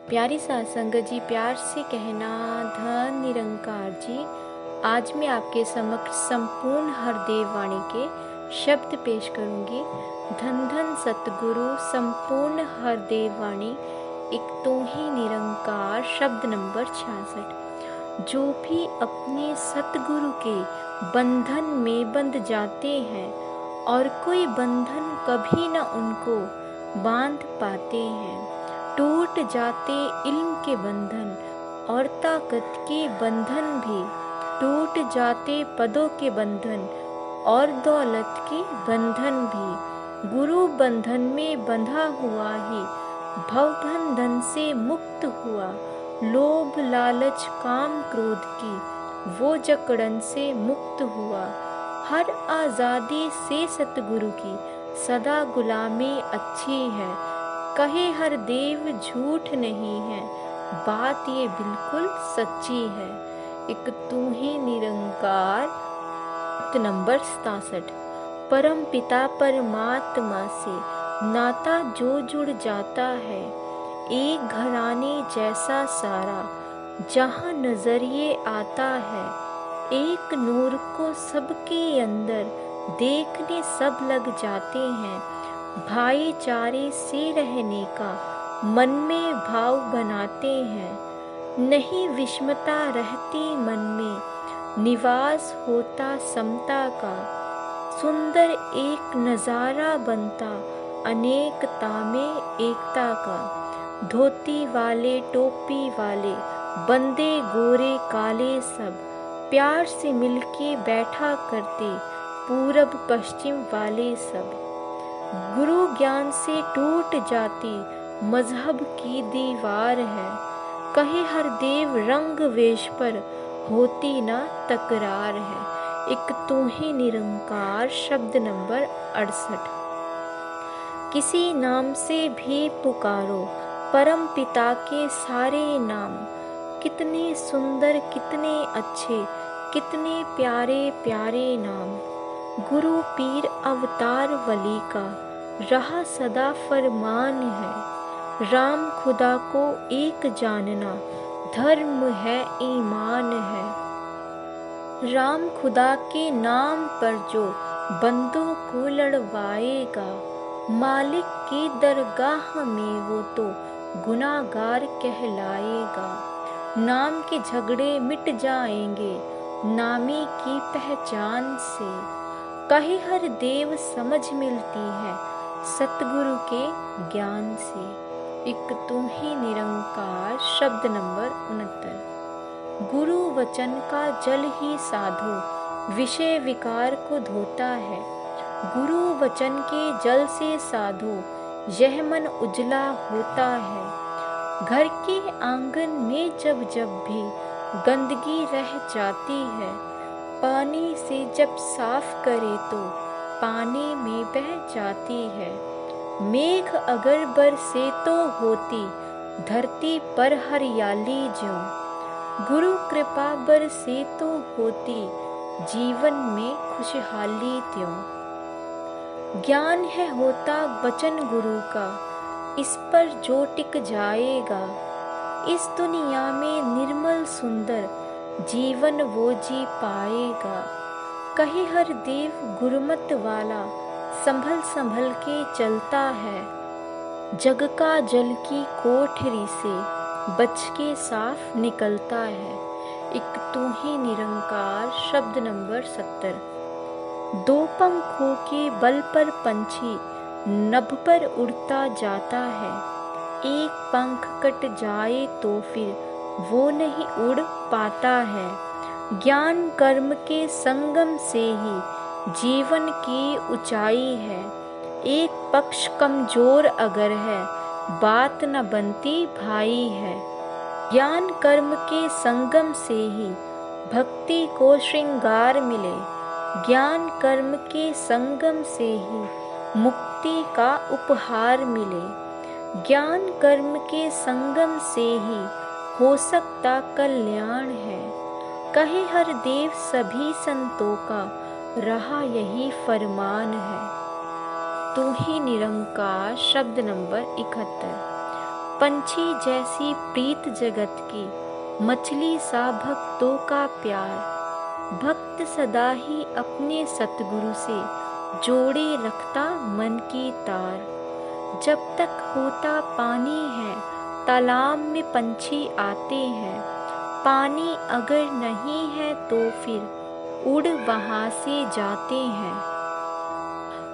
प्यारी साथ संगत जी, प्यार से कहना धन निरंकार जी। आज मैं आपके समक्ष संपूर्ण हरदेव वाणी के शब्द पेश करूंगी। धन धन सतगुरु संपूर्ण हरदेव वाणी, एक तो ही निरंकार। शब्द नंबर 66। जो भी अपने सतगुरु के बंधन में बंध जाते हैं और कोई बंधन कभी न उनको बांध पाते हैं, टूट जाते इल्म के बंधन और ताकत के बंधन भी, टूट जाते पदों के बंधन और दौलत के बंधन भी। गुरु बंधन में बंधा हुआ ही भव बंधन से मुक्त हुआ। लोभ लालच काम क्रोध की वो जकड़न से मुक्त हुआ। हर आज़ादी से सतगुरु की सदा गुलामी अच्छी है। कहे हर देव झूठ नहीं है, बात ये बिल्कुल सच्ची है। एक तू ही निरंकार। नंबर 67। परम पिता परमात्मा से नाता जो जुड़ जाता है, एक घराने जैसा सारा जहाँ नजरिए आता है। एक नूर को सबके अंदर देखने सब लग जाते हैं। भाईचारे से रहने का मन में भाव बनाते हैं। नहीं विषमता रहती मन में, निवास होता समता का। सुंदर एक नज़ारा बनता अनेकता में एकता का। धोती वाले टोपी वाले बंदे गोरे काले सब प्यार से मिलके बैठा करते, पूरब पश्चिम वाले सब। गुरु ज्ञान से टूट जाती मजहब की दीवार है। कहे हर देव रंग वेश पर होती ना तकरार है। एक तू ही निरंकार। शब्द नंबर 68। किसी नाम से भी पुकारो परम पिता के सारे नाम। कितने सुंदर कितने अच्छे कितने प्यारे प्यारे नाम। गुरु पीर अवतार वली का रहा सदा फरमान है। राम खुदा को एक जानना धर्म है ईमान है। राम खुदा के नाम पर जो बंदों को लड़वाएगा, मालिक की दरगाह में वो तो गुनाहगार कहलाएगा। नाम के झगड़े मिट जाएंगे नामी की पहचान से। कहे हर देव समझ मिलती है सतगुरु के ज्ञान से। एक तू ही निरंकार। शब्द नंबर 69। गुरु वचन का जल ही साधो विषय विकार को धोता है। गुरु वचन के जल से साधो यह मन उजला होता है। घर के आंगन में जब जब भी गंदगी रह जाती है, पानी से जब साफ करे तो पानी में बह जाती है। मेघ अगर बरसे तो होती धरती पर हरियाली ज्यों। गुरु कृपा बरसे तो होती जीवन में खुशहाली त्यों। ज्ञान है होता वचन गुरु का, इस पर जो टिक जाएगा। इस दुनिया में निर्मल सुंदर जीवन वो जी पाएगा। कहे हर देव गुरुमत वाला संभल संभल के चलता है। जग का जल की कोठरी से बच के साफ निकलता है। एक तू ही निरंकार। शब्द नंबर 70। दो पंखों के बल पर पंछी नभ पर उड़ता जाता है। एक पंख कट जाए तो फिर वो नहीं उड़ पाता है। ज्ञान कर्म के संगम से ही जीवन की ऊंचाई है। एक पक्ष कमजोर अगर है बात न बनती भाई है। ज्ञान कर्म के संगम से ही भक्ति को श्रृंगार मिले। ज्ञान कर्म के संगम से ही मुक्ति का उपहार मिले। ज्ञान कर्म के संगम से ही हो सकता कल्याण है। कहे हर देव सभी संतों का रहा यही फरमान है। तू ही निरंकार। शब्द नंबर 71। पंछी जैसी प्रीत जगत की, मछली सा भक्तों का प्यार। भक्त सदा ही अपने सतगुरु से जोड़े रखता मन की तार। जब तक होता पानी है तालाब में पंछी आते हैं, पानी अगर नहीं है तो फिर उड़ वहाँ से जाते हैं।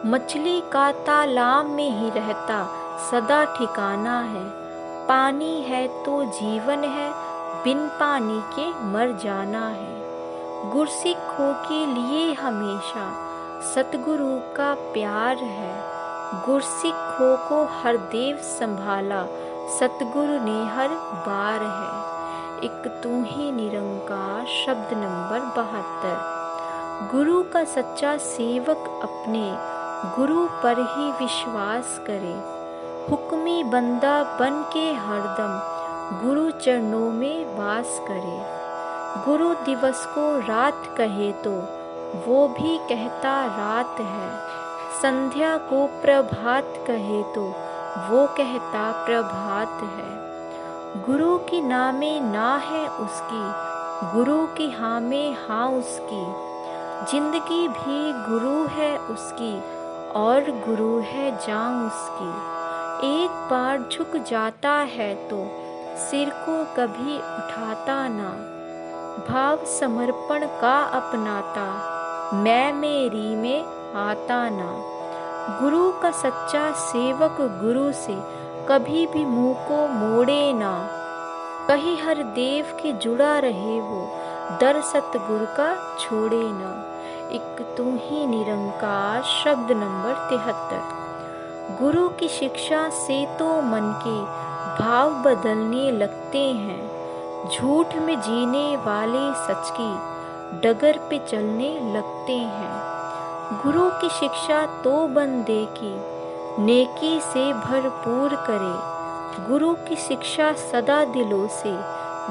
मछली का तालाब में ही रहता सदा ठिकाना है, पानी है तो जीवन है, बिन पानी के मर जाना है। गुरसिखों के लिए हमेशा सतगुरु का प्यार है, गुरसिखों को हरदेव संभाला सतगुरु ने हर बार है। एक तू ही निरंकार शब्द नंबर 72। गुरु का सच्चा सेवक अपने गुरु पर ही विश्वास करे, हुक्मी बंदा बन के हरदम गुरु चरणों में वास करे। गुरु दिवस को रात कहे तो वो भी कहता रात है, संध्या को प्रभात कहे तो वो कहता प्रभात है। गुरु की ना में ना है उसकी, गुरु की हाँ में हाँ उसकी, जिंदगी भी गुरु है उसकी और गुरु है जान उसकी। एक बार झुक जाता है तो सिर को कभी उठाता ना, भाव समर्पण का अपनाता मैं मेरी में आता ना। गुरु का सच्चा सेवक गुरु से कभी भी मुंह को मोड़े ना, कहीं हर देव के जुड़ा रहे वो दर सतगुरु का छोड़े ना। एक तू ही निरंकार शब्द नंबर 73। गुरु की शिक्षा से तो मन के भाव बदलने लगते हैं, झूठ में जीने वाले सच की डगर पे चलने लगते हैं। गुरु की शिक्षा तो बंदे की नेकी से भरपूर करे, गुरु की शिक्षा सदा दिलों से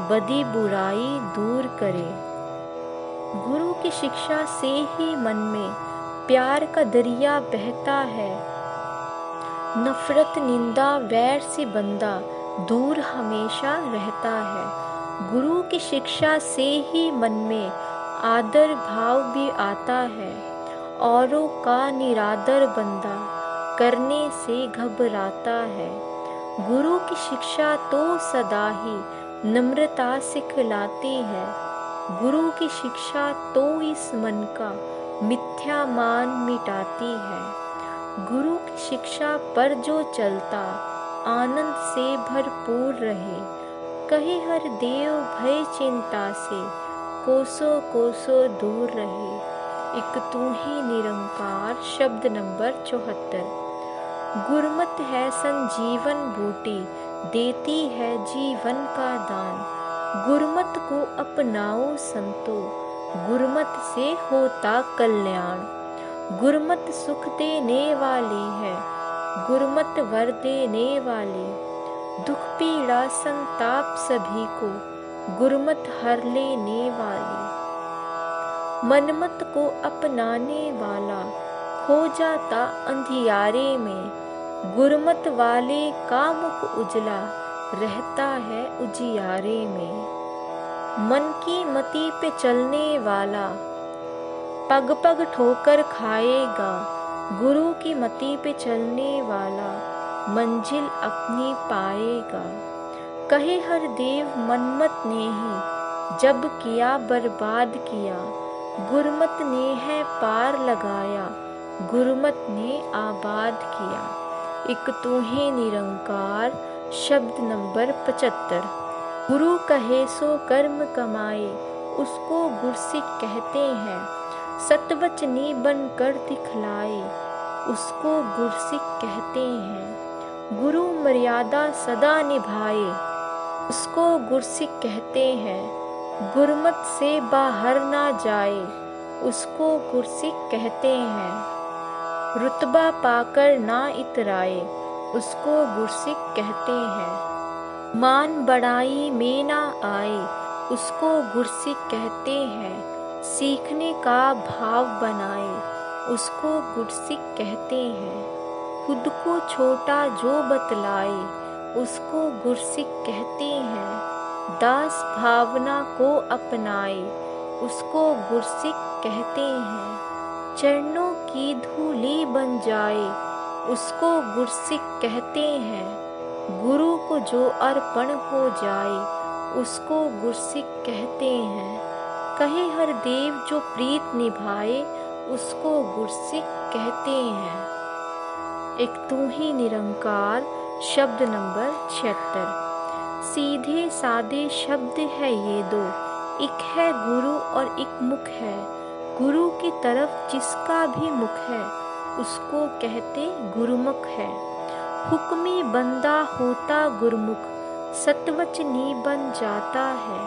बदी बुराई दूर करे। गुरु की शिक्षा से ही मन में प्यार का दरिया बहता है, नफरत निंदा वैर से बंदा दूर हमेशा रहता है। गुरु की शिक्षा से ही मन में आदर भाव भी आता है, औरों का निरादर बंदा करने से घबराता है। गुरु की शिक्षा तो सदा ही नम्रता सिखलाती है, गुरु की शिक्षा तो इस मन का मिथ्या मान मिटाती है। गुरु की शिक्षा पर जो चलता आनंद से भरपूर रहे, कहे हर देव भय चिंता से कोसों कोसों दूर रहे। एक तू ही निरंकार शब्द नंबर 74। गुरमत है संजीवन बूटी, देती है जीवन का दान। गुरमत को अपनाओ संतो, गुरमत से होता कल्याण। गुरमत सुख देने वाली है, गुरमत वर देने वाली। दुख पीड़ा संताप सभी को गुरमत हर लेने वाली। मनमत को अपनाने वाला खो जाता अंधियारे में, गुरमत वाले का मुख उजला रहता है उजियारे में। मन की मति पे चलने वाला पग पग ठोकर खाएगा, गुरु की मति पे चलने वाला मंजिल अपनी पाएगा। कहे हर देव मनमत ने ही जब किया बर्बाद किया, गुरमत ने है पार लगाया, गुरमत ने आबाद किया। एक तू ही निरंकार शब्द नंबर 75। गुरु कहे सो कर्म कमाए, उसको गुरसिख कहते हैं। सतवचनी बनकर दिखलाए, उसको गुरसिख कहते हैं। गुरु मर्यादा सदा निभाए, उसको गुरसिख कहते हैं। गुरमत से बाहर ना जाए, उसको गुरसिख कहते हैं। रुतबा पाकर ना इतराए, उसको गुरसिख कहते हैं। मान बढ़ाई में ना आए, उसको गुरसिख कहते हैं। सीखने का भाव बनाए, उसको गुरसिख कहते हैं। खुद को छोटा जो बतलाए, उसको गुरसिक कहते हैं। दास भावना को अपनाए, उसको गुरसिक कहते हैं। चरणों की धूली बन जाए, उसको गुरसिक कहते हैं। गुरु को जो अर्पण हो जाए, उसको गुरसिक कहते हैं। कहे हर देव जो प्रीत निभाए, उसको गुरसिक कहते हैं। एक तू ही निरंकार शब्द नंबर 76। सीधे सादे शब्द है ये दो, एक है गुरु और एक मुख है। गुरु की तरफ जिसका भी मुख है, उसको कहते गुरुमुख है। हुक्मी बंदा होता गुरुमुख, सतवचनी बन जाता है।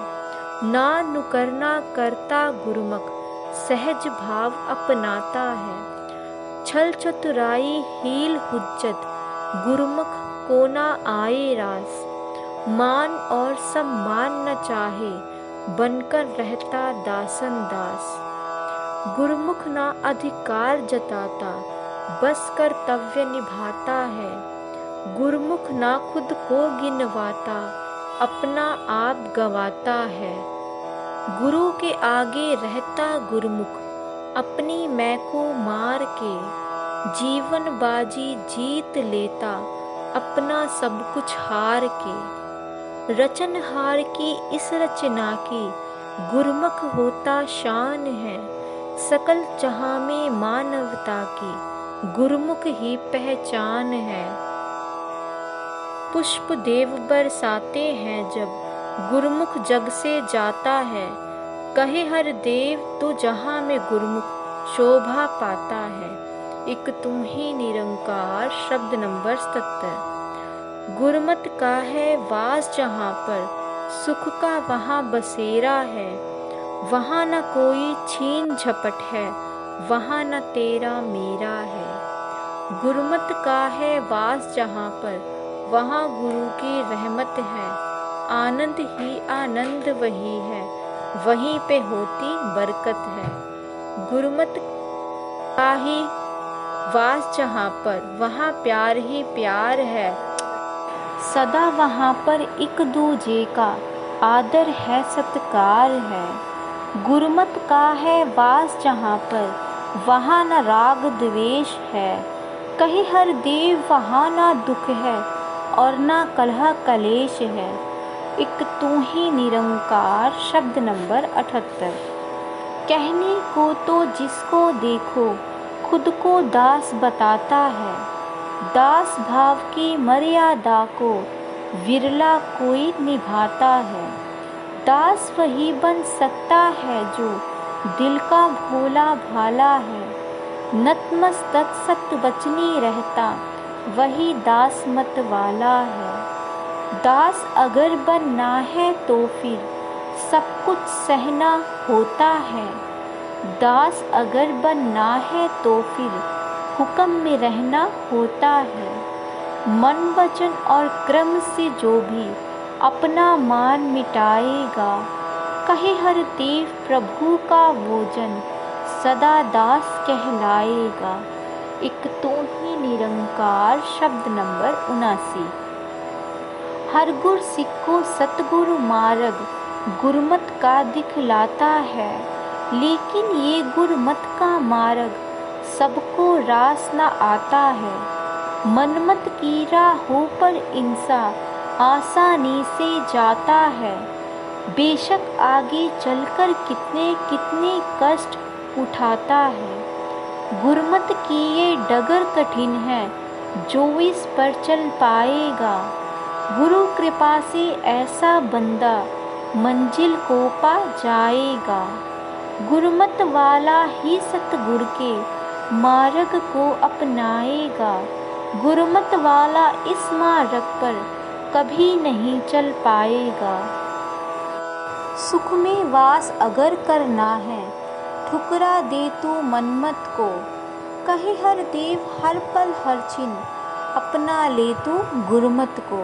ना नुकरना करता गुरुमुख, सहज भाव अपनाता है। छल चतुराई हील हुज्जत, गुरुमुख को ना आए रास। मान और सम्मान न चाहे, बनकर रहता दासन दास। गुरुमुख ना अधिकार जताता, बस कर्तव्य निभाता है। गुरुमुख ना खुद को गिनवाता, अपना आप गवाता है। गुरु के आगे रहता गुरुमुख, अपनी मैं को मार के। जीवन बाजी जीत लेता, अपना सब कुछ हार के। रचनहार की इस रचना की, गुरुमुख होता शान है। सकल जहां में मानवता की, गुरुमुख ही पहचान है। पुष्प देव बरसाते हैं जब, गुरुमुख जग से जाता है। कहे हर देव तो जहां में गुरुमुख शोभा पाता है। एक तुम ही निरंकार शब्द नंबर 77। गुरुमत का है वास जहां पर, सुख का वहां बसेरा है। वहां न कोई छीन झपट है, वहां न तेरा मेरा है। गुरुमत का है वास जहां पर, वहां गुरु की रहमत है। आनंद ही आनंद वही है, वहीं पे होती बरकत है। गुरुमत का ही वास जहाँ पर, वहाँ प्यार ही प्यार है। सदा वहाँ पर एक दूजे का आदर है, सत्कार है। गुरुमत का है वास जहाँ पर, वहाँ न राग द्वेष है। कहीं हर देव वहाँ ना दुख है, और ना कलह कलेश है। एक तू ही निरंकार शब्द नंबर 78। कहने को तो जिसको देखो, खुद को दास बताता है। दास भाव की मर्यादा को विरला कोई निभाता है। दास वही बन सकता है जो दिल का भोला भाला है। नतमस्तक सतवचनी रहता, वही दास मत वाला है। दास अगर बनना है तो फिर सब कुछ सहना होता है। दास अगर बनना है तो फिर हुक्म में रहना होता है। मन वचन और क्रम से जो भी अपना मान मिटाएगा, कहे हर देव प्रभु का वो जन सदा दास कहलाएगा। एक तो ही निरंकार शब्द नंबर 79। हर गुर सिक्को सतगुरु मार्ग, गुरमत का दिखलाता है। लेकिन ये गुरमत का मार्ग सबको रास न आता है। मनमत की राहों पर इंसान आसानी से जाता है। बेशक आगे चलकर कितने कितने कष्ट उठाता है। गुरमत की ये डगर कठिन है, जो इस पर चल पाएगा। गुरु कृपा से ऐसा बंदा मंजिल को पा जाएगा। गुरमत वाला ही सतगुर के मार्ग को अपनाएगा। गुरमत वाला इस मार्ग पर कभी नहीं चल पाएगा। सुख में वास अगर करना है, ठुकरा दे तू मनमत को। कहे हर देव हर पल हर छिन, अपना ले तू गुरमत को।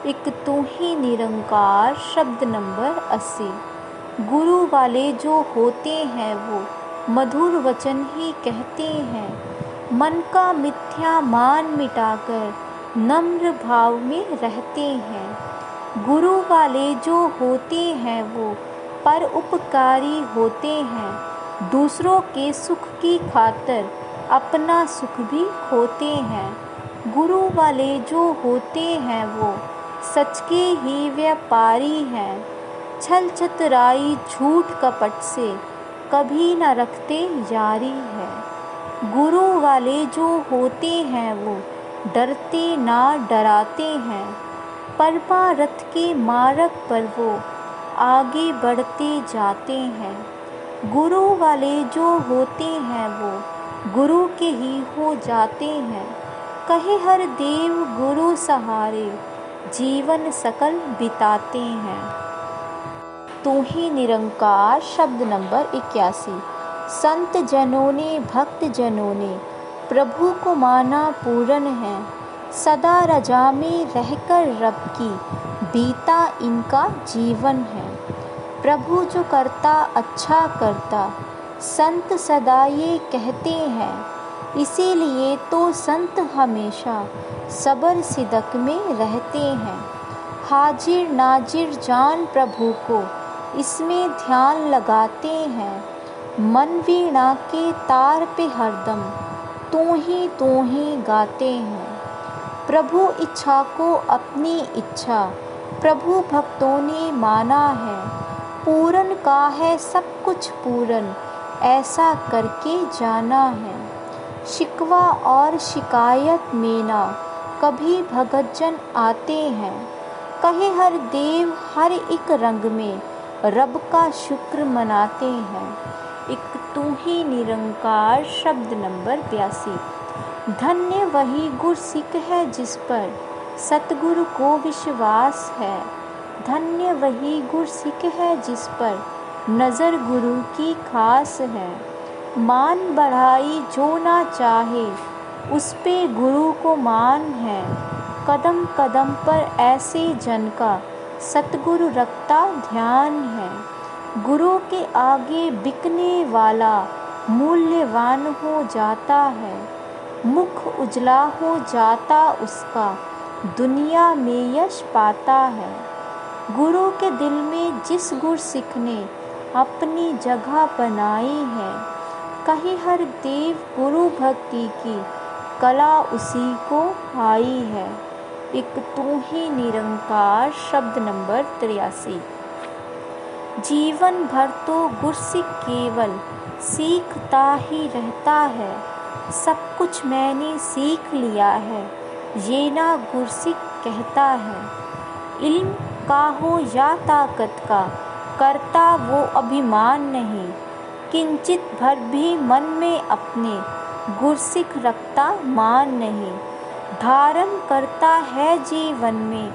एक तू ही निरंकार शब्द नंबर 80। गुरु वाले जो होते हैं वो मधुर वचन ही कहते हैं। मन का मिथ्या मान मिटाकर नम्र भाव में रहते हैं। गुरु वाले जो होते हैं वो परोपकारी होते हैं। दूसरों के सुख की खातिर अपना सुख भी खोते हैं। गुरु वाले जो होते हैं वो सच के ही व्यापारी हैं। छल चतुराई झूठ कपट से कभी न रखते यारी है। गुरु वाले जो होते हैं वो डरते ना डराते हैं। परमारथ के मार्ग पर वो आगे बढ़ते जाते हैं। गुरु वाले जो होते हैं वो गुरु के ही हो जाते हैं। कहे हर देव गुरु सहारे जीवन सकल बिताते हैं। तू ही निरंकार शब्द नंबर 81। संत जनों ने भक्त जनों ने प्रभु को माना पूर्ण है। सदा रजा में रहकर रब की बीता इनका जीवन है। प्रभु जो करता अच्छा करता संत सदा ये कहते हैं। इसीलिए तो संत हमेशा सबर सिदक में रहते हैं। हाजिर नाजिर जान प्रभु को इसमें ध्यान लगाते हैं। मन वीणा के तार पे हरदम तू ही गाते हैं। प्रभु इच्छा को अपनी इच्छा प्रभु भक्तों ने माना है। पूरन का है सब कुछ पूरन ऐसा करके जाना है। शिकवा और शिकायत में ना कभी भगतजन आते हैं। कहे हर देव हर एक रंग में रब का शुक्र मनाते हैं। एक तू ही निरंकार शब्द नंबर 82। धन्य वही गुरसिक है जिस पर सतगुरु को विश्वास है। धन्य वही गुरसिक है जिस पर नज़र गुरु की खास है। मान बढ़ाई जो ना चाहे उस पे गुरु को मान है। कदम कदम पर ऐसे जन का सतगुरु रखता ध्यान है। गुरु के आगे बिकने वाला मूल्यवान हो जाता है। मुख उजला हो जाता उसका दुनिया में यश पाता है। गुरु के दिल में जिस गुरसिक ने अपनी जगह बनाई है। कहीं हर देव गुरु भक्ति की कला उसी को आई है। एक तू ही निरंकार शब्द नंबर 83। जीवन भर तो गुरसिक केवल सीखता ही रहता है। सब कुछ मैंने सीख लिया है ये ना गुरसिक कहता है। इल्म का हो या ताकत का करता वो अभिमान नहीं। किंचित भर भी मन में अपने गुरसिक रखता मान नहीं। धारण करता है जीवन में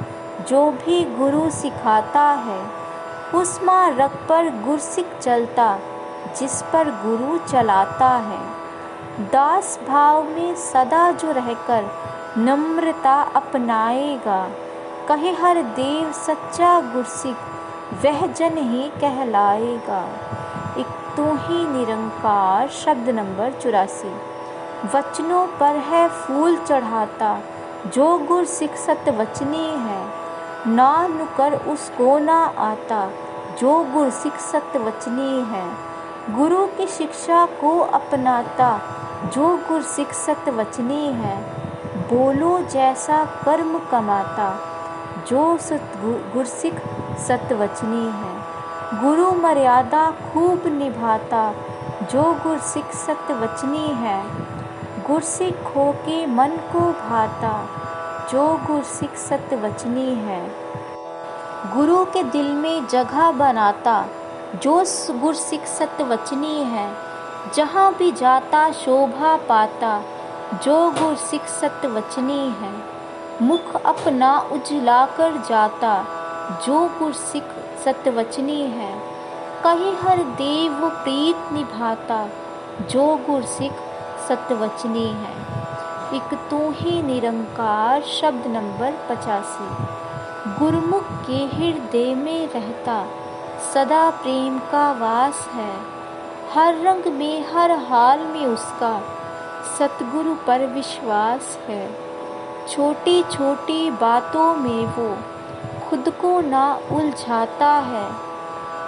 जो भी गुरु सिखाता है। उस मार्ग पर गुरसिक चलता जिस पर गुरु चलाता है। दास भाव में सदा जो रहकर नम्रता अपनाएगा। कहे हर देव सच्चा गुरसिक वह जन ही कहलाएगा। एक तू ही निरंकार शब्द नंबर 84। वचनों पर है फूल चढ़ाता जो गुरसिक सतवचनी है। ना नुकर उसको ना आता जो गुरसिक सतवचनी है। गुरु की शिक्षा को अपनाता जो गुरसिक सतवचनी है। बोलो जैसा कर्म कमाता जो गुरसिक सतवचनी है। गुरु मर्यादा खूब निभाता जो गुरसिक सतवचनी है। गुरसिक हो के मन को भाता जो गुरसिक सतवचनी है। गुरु के दिल में जगह बनाता जो गुरसिक सतवचनी है। जहाँ भी जाता शोभा पाता जो गुरसिक सतवचनी है। मुख अपना उजला कर जाता जो गुरसिक सतवचनी है। कहीं हर देव प्रीत निभाता जो गुरसिक सतवचनी है। एक तू ही निरंकार शब्द नंबर 85। गुरुमुख के हृदय में रहता सदा प्रेम का वास है। हर रंग में हर हाल में उसका सतगुरु पर विश्वास है। छोटी छोटी बातों में वो खुद को ना उलझाता है,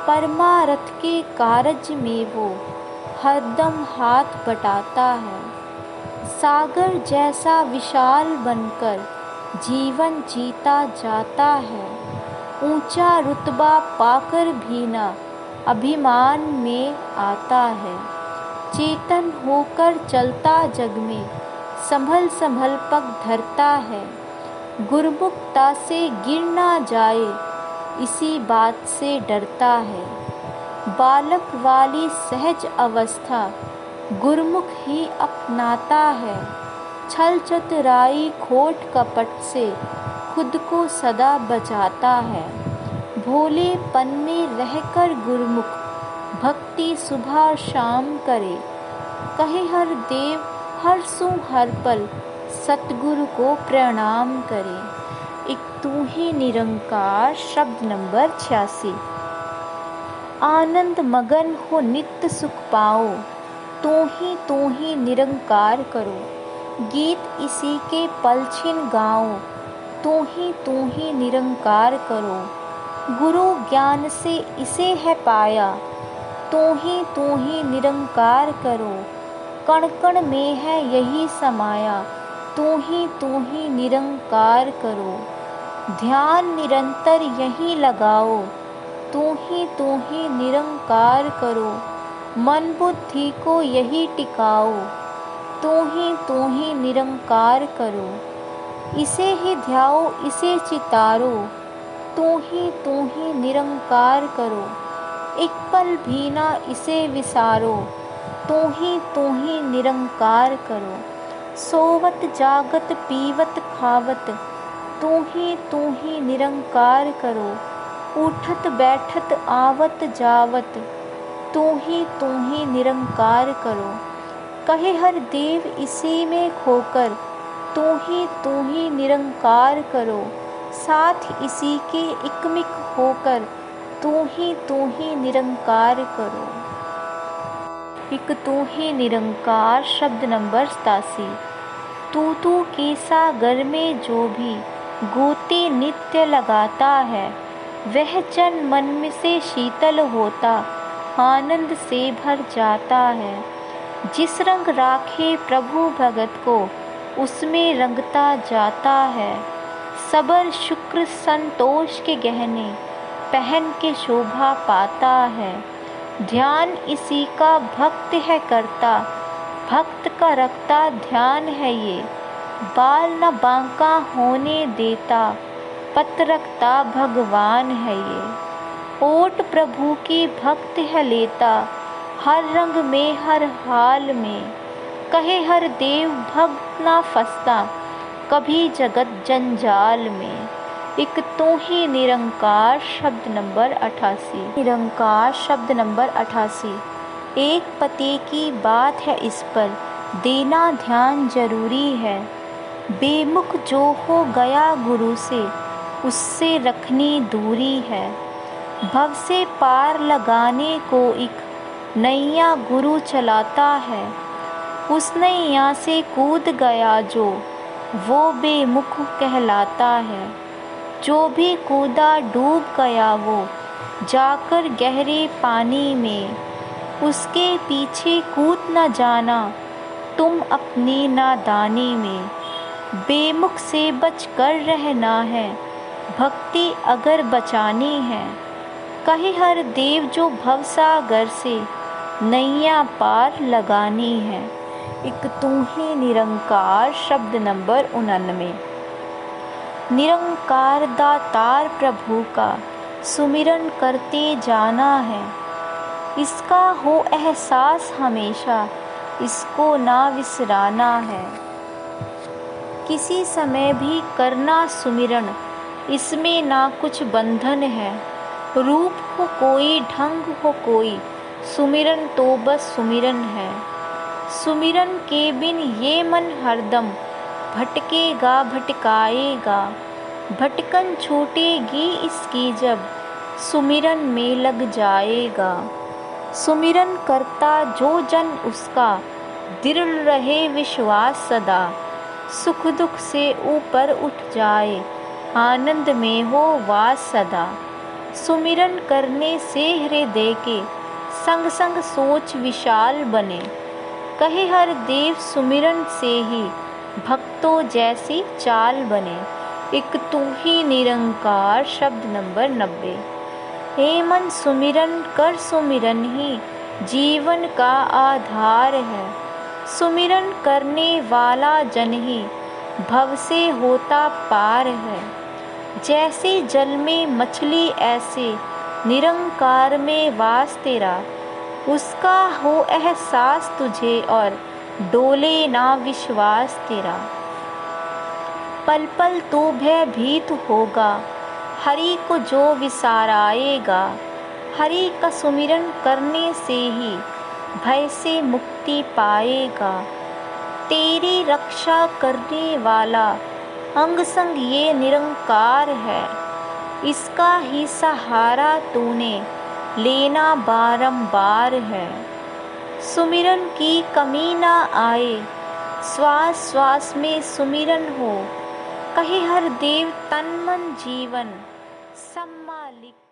परमार्थ के कारज में वो हरदम हाथ बटाता है। सागर जैसा विशाल बनकर जीवन जीता जाता है, ऊंचा रुतबा पाकर भी ना अभिमान में आता है। चेतन होकर चलता जग में संभल संभल पग धरता है, गुरुमुखता से गिर ना जाए इसी बात से डरता है। बालक वाली सहज अवस्था गुरुमुख ही अपनाता है, छल चतुराई खोट कपट से खुद को सदा बचाता है। भोलेपन में रहकर गुरुमुख भक्ति सुबह शाम करे, कहे हर देव हर सु हर पल सतगुरु को प्रणाम करे। एक तू ही निरंकार शब्द नंबर 86। आनंद मगन हो नित्य सुख पाओ, तू ही निरंकार करो। गीत इसी के पलछिन गाओ, तू ही निरंकार करो। गुरु ज्ञान से इसे है पाया, तू ही निरंकार करो। कण कण में है यही समाया, तू ही निरंकार करो। ध्यान निरंतर यही लगाओ, तू ही निरंकार करो। मन बुद्धि को यही टिकाओ, तू ही निरंकार करो। इसे ही ध्याओ इसे चितारो, तू ही निरंकार करो। एक पल भी ना इसे विसारो, तू ही निरंकार करो। सोवत जागत पीवत खावत, तू ही निरंकार करो। उठत बैठत आवत जावत, तू ही निरंकार करो। कहे हर देव इसी में खोकर, तू ही निरंकार करो। साथ इसी के इकमिक होकर, तू ही निरंकार करो। एक तू ही निरंकार शब्द नंबर 87। तू के सागर में जो भी गोते नित्य लगाता है, वह जन मन में से शीतल होता आनंद से भर जाता है। जिस रंग राखे प्रभु भगत को उसमें रंगता जाता है। सबर शुक्र संतोष के गहने पहन के शोभा पाता है। ध्यान इसी का भक्त है करता, भक्त का रखता ध्यान है ये। बाल न बांका होने देता, पत रखता भगवान है ये। ओट प्रभु की भक्त है लेता, हर रंग में हर हाल में। कहे हर देव भक्त ना फंसता, कभी जगत जंजाल में। एक तू ही निरंकार शब्द नंबर 88। निरंकार शब्द नंबर 88। एक पते की बात है इस पर देना ध्यान जरूरी है। बेमुख जो हो गया गुरु से, उससे रखनी दूरी है। भव से पार लगाने को एक नैया गुरु चलाता है। उस नैया से कूद गया जो, वो बेमुख कहलाता है। जो भी कूदा डूब गया वो जाकर गहरे पानी में। उसके पीछे कूद न जाना तुम अपनी नादानी में। बेमुख से बच कर रहना है, भक्ति अगर बचानी है। कहे हर देव जो भवसागर से नैया पार लगानी है। एक तू ही निरंकार शब्द नंबर 99। निरंकार दातार प्रभु का सुमिरन करते जाना है। इसका हो एहसास हमेशा, इसको ना विसराना है। किसी समय भी करना सुमिरन, इसमें ना कुछ बंधन है। रूप हो कोई ढंग हो कोई, सुमिरन तो बस सुमिरन है। सुमिरन के बिन ये मन हरदम भटकेगा भटकाएगा। भटकन छूटेगी इसकी जब सुमिरन में लग जाएगा। सुमिरन करता जो जन उसका दृढ़ रहे विश्वास सदा। सुख दुख से ऊपर उठ जाए, आनंद में हो वास सदा। सुमिरन करने से हृदय के संग संग सोच विशाल बने, कहे हर देव सुमिरन से ही भक्तों जैसी चाल बने। एक तू ही निरंकार शब्द नंबर 90। हे मन सुमिरन कर, सुमिरन ही जीवन का आधार है। सुमिरन करने वाला जन ही भव से होता पार है। जैसे जल में मछली ऐसे निरंकार में वास तेरा, उसका हो एहसास तुझे और डोले ना विश्वास तेरा। पल पल तू भयभीत होगा, हरि को जो विसाराएगा। हरि का सुमिरन करने से ही भय से मुक्ति पाएगा। तेरी रक्षा करने वाला अंग संग ये निरंकार है, इसका ही सहारा तूने लेना बारंबार है। सुमिरन की कमी ना आए, श्वास श्वास में सुमिरन हो, कहे हर देव तन मन जीवन सब मालिक